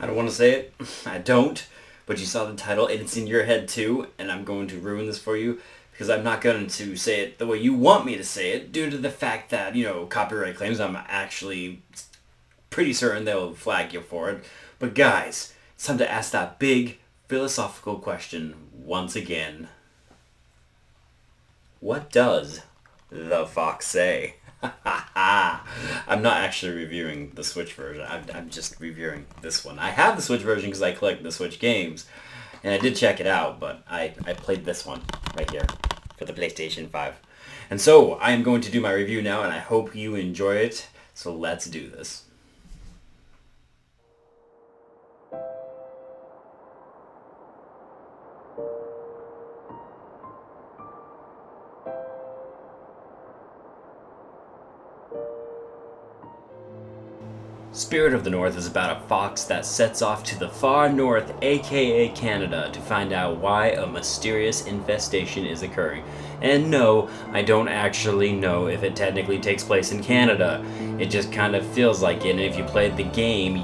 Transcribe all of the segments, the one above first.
I don't want to say it. I don't. But you saw the title and it's in your head too, and I'm going to ruin this for you because I'm not going to say it the way you want me to say it due to the fact that, copyright claims, I'm actually pretty certain they'll flag you for it. But guys, it's time to ask that big philosophical question once again. What does the fox say? I'm not actually reviewing the Switch version. I'm just reviewing this one. I have the Switch version because I collect the Switch games. And I did check it out, but I played this one right here for the PlayStation 5. And so I am going to do my review now, and I hope you enjoy it. So let's do this. Spirit of the North is about a fox that sets off to the far north, aka Canada, to find out why a mysterious infestation is occurring. And no, I don't actually know if it technically takes place in Canada. It just kind of feels like it, and if you played the game,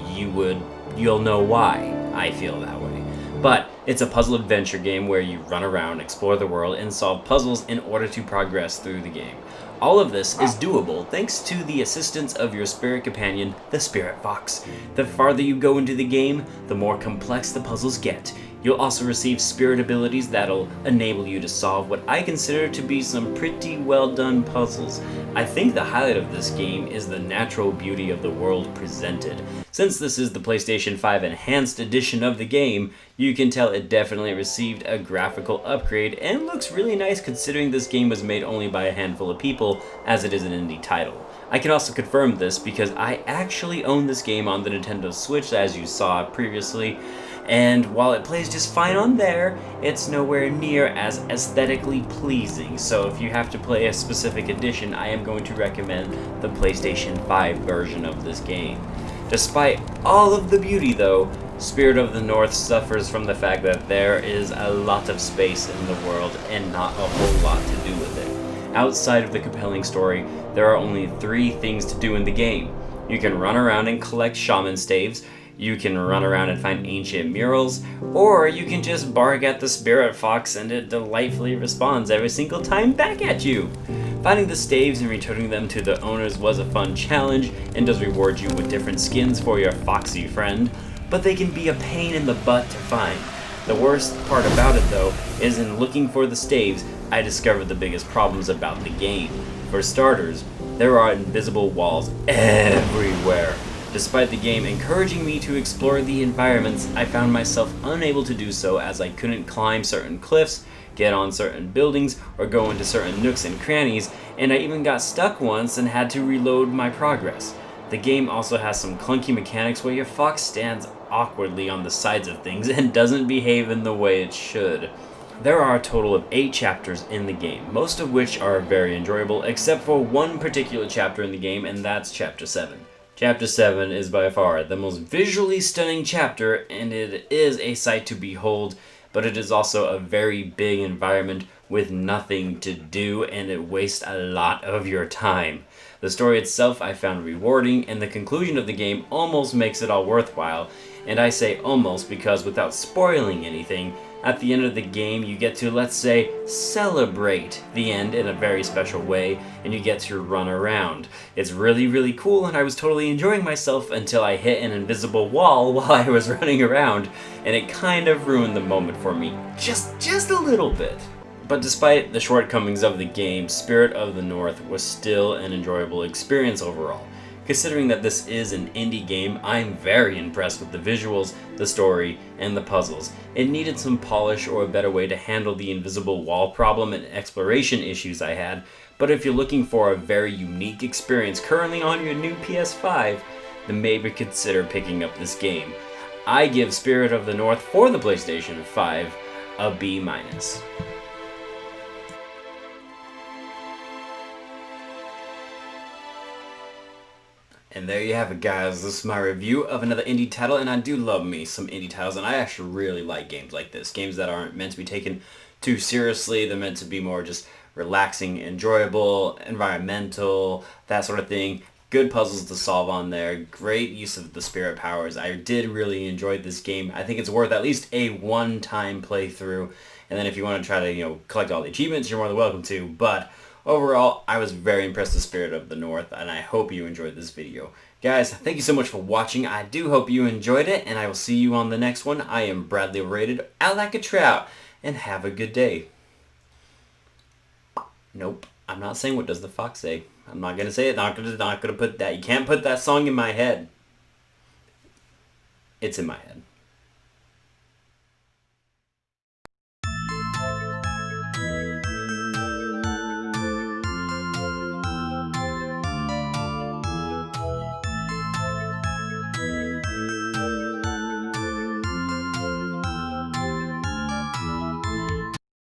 you'll know why I feel that way. But it's a puzzle adventure game where you run around, explore the world, and solve puzzles in order to progress through the game. All of this is doable thanks to the assistance of your spirit companion, the Spirit Fox. The farther you go into the game, the more complex the puzzles get. You'll also receive spirit abilities that'll enable you to solve what I consider to be some pretty well done puzzles. I think the highlight of this game is the natural beauty of the world presented. Since this is the PlayStation 5 Enhanced Edition of the game, you can tell it definitely received a graphical upgrade and looks really nice considering this game was made only by a handful of people, as it is an indie title. I can also confirm this because I actually own this game on the Nintendo Switch, as you saw previously, and while it plays just fine on there, it's nowhere near as aesthetically pleasing, so if you have to play a specific edition, I am going to recommend the PlayStation 5 version of this game. Despite all of the beauty though, Spirit of the North suffers from the fact that there is a lot of space in the world and not a whole lot to do with it. Outside of the compelling story, there are only 3 things to do in the game. You can run around and collect shaman staves, you can run around and find ancient murals, or you can just bark at the Spirit Fox and it delightfully responds every single time back at you. Finding the staves and returning them to the owners was a fun challenge and does reward you with different skins for your foxy friend, but they can be a pain in the butt to find. The worst part about it though is in looking for the staves, I discovered the biggest problems about the game. For starters, there are invisible walls everywhere. Despite the game encouraging me to explore the environments, I found myself unable to do so as I couldn't climb certain cliffs, get on certain buildings, or go into certain nooks and crannies, and I even got stuck once and had to reload my progress. The game also has some clunky mechanics where your fox stands awkwardly on the sides of things and doesn't behave in the way it should. There are a total of 8 chapters in the game, most of which are very enjoyable, except for one particular chapter in the game, and that's Chapter 7. Chapter 7 is by far the most visually stunning chapter, and it is a sight to behold, but it is also a very big environment with nothing to do, and it wastes a lot of your time. The story itself I found rewarding, and the conclusion of the game almost makes it all worthwhile, and I say almost because without spoiling anything, at the end of the game you get to, let's say, celebrate the end in a very special way, and you get to run around. It's really cool, and I was totally enjoying myself until I hit an invisible wall while I was running around, and it kind of ruined the moment for me, just a little bit. But despite the shortcomings of the game, Spirit of the North was still an enjoyable experience overall. Considering that this is an indie game, I'm very impressed with the visuals, the story, and the puzzles. It needed some polish or a better way to handle the invisible wall problem and exploration issues I had, but if you're looking for a very unique experience currently on your new PS5, then maybe consider picking up this game. I give Spirit of the North for the PlayStation 5 a B-. And there you have it, guys. This is my review of another indie title, and I do love me some indie titles, and I actually really like games like this. Games that aren't meant to be taken too seriously. They're meant to be more just relaxing, enjoyable, environmental, that sort of thing. Good puzzles to solve on there. Great use of the spirit powers. I did really enjoy this game. I think it's worth at least a one-time playthrough. And then if you want to try to, collect all the achievements, you're more than welcome to. But overall, I was very impressed with Spirit of the North, and I hope you enjoyed this video. Guys, thank you so much for watching. I do hope you enjoyed it, and I will see you on the next one. I am Bradley Overrated, out like a trout, and have a good day. Nope, I'm not saying what does the fox say. I'm not gonna say it. Not gonna put that. You can't put that song in my head. It's in my head.